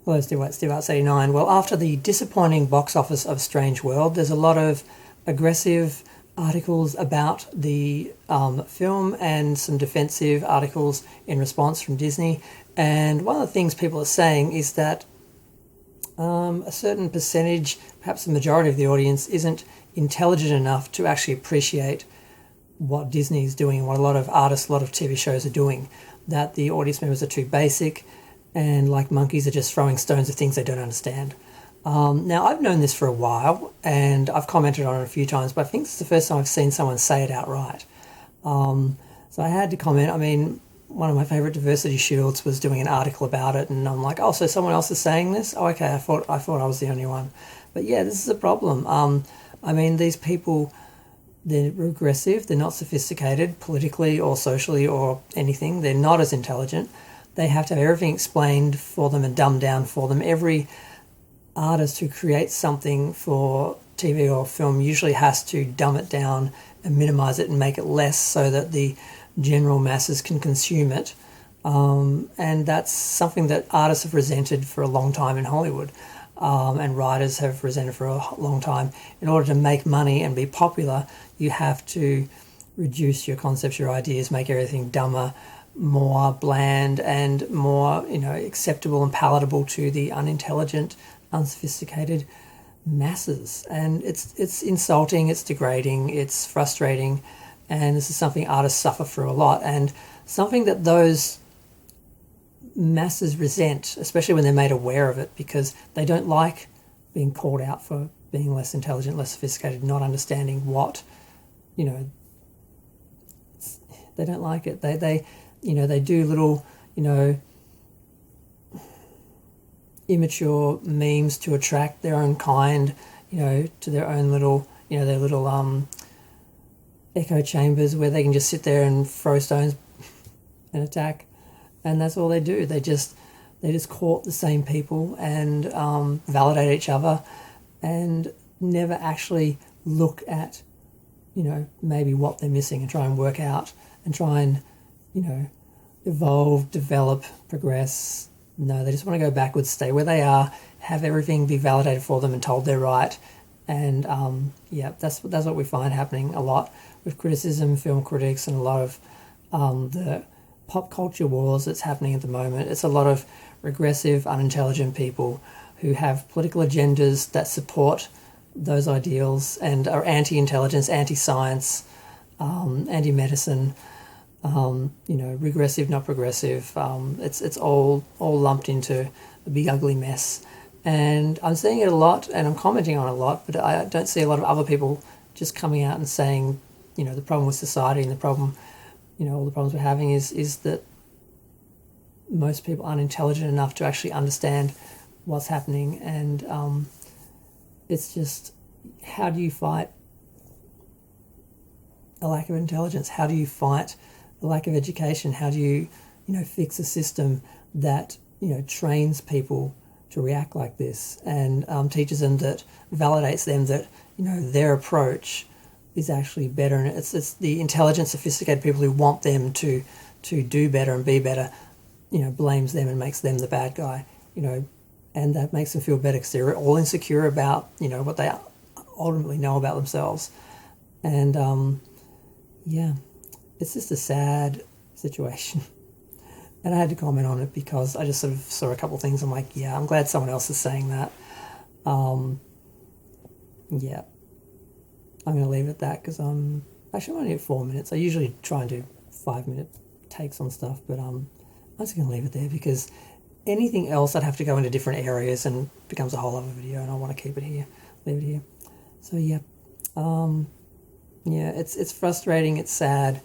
Hello, Steve Arts 89. Well, after the disappointing box office of Strange World, there's a lot of aggressive articles about the film and some defensive articles in response from Disney. And one of the things people are saying is that a certain percentage, perhaps the majority of the audience, isn't intelligent enough to actually appreciate what Disney is doing and what a lot of artists, a lot of TV shows are doing, that the audience members are too basic and like monkeys are just throwing stones at things they don't understand. Now, I've known this for a while and I've commented on it a few times, but I think it's the first time I've seen someone say it outright. So I had to comment. I mean, one of my favourite diversity shields was doing an article about it, and I'm like, oh, so someone else is saying this? Oh, okay, I thought I was the only one. But yeah, this is a problem. I mean, these people, they're regressive, they're not sophisticated politically or socially or anything. They're not as intelligent. They have to have everything explained for them and dumbed down for them. Every artist who creates something for TV or film usually has to dumb it down and minimise it and make it less so that the general masses can consume it. And that's something that artists have resented for a long time in Hollywood. And writers have resented for a long time. In order to make money and be popular, you have to reduce your concepts, your ideas, make everything dumber, more bland, and more, acceptable and palatable to the unintelligent, unsophisticated masses. And it's insulting, it's degrading, it's frustrating, and this is something artists suffer through a lot, and something that those masses resent, especially when they're made aware of it, because they don't like being called out for being less intelligent, less sophisticated, not understanding what, they don't like it. They do little, immature memes to attract their own kind, to their own little, their little echo chambers where they can just sit there and throw stones and attack. And that's all they do. They just court the same people and validate each other and never actually look at, maybe what they're missing and try and work out and try and, evolve, develop, progress. No, they just want to go backwards, stay where they are, have everything be validated for them and told they're right. And that's what we find happening a lot with criticism, film critics, and a lot of the pop culture wars that's happening at the moment. It's a lot of regressive, unintelligent people who have political agendas that support those ideals and are anti-intelligence, anti-science, anti-medicine, regressive, not progressive. It's all lumped into a big ugly mess. And I'm seeing it a lot and I'm commenting on it a lot, but I don't see a lot of other people just coming out and saying, the problem with society and the problem, all the problems we're having is that most people aren't intelligent enough to actually understand what's happening. And it's just, how do you fight a lack of intelligence? How do you fight a lack of education? How do you, fix a system that, trains people to react like this and teaches them, that validates them that, their approach is actually better, and it's the intelligent, sophisticated people who want them to do better and be better, blames them and makes them the bad guy, and that makes them feel better because they're all insecure about, what they ultimately know about themselves. And it's just a sad situation. And I had to comment on it because I just sort of saw a couple of things. I'm like, yeah, I'm glad someone else is saying that. I'm going to leave it at that because I'm only at 4 minutes. I usually try and do 5-minute takes on stuff, but I'm just going to leave it there because anything else I'd have to go into different areas and becomes a whole other video, and I want to keep it here, leave it here. So it's frustrating, it's sad,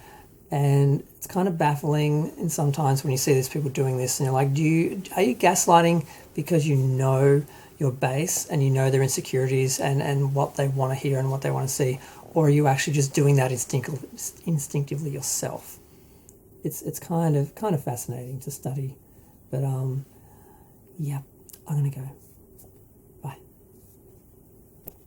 and it's kind of baffling in sometimes when you see these people doing this and you're like, are you gaslighting because you know your base and you know their insecurities and what they want to hear and what they want to see, or are you actually just doing that instinctively yourself? It's kind of fascinating to study, but I'm gonna go.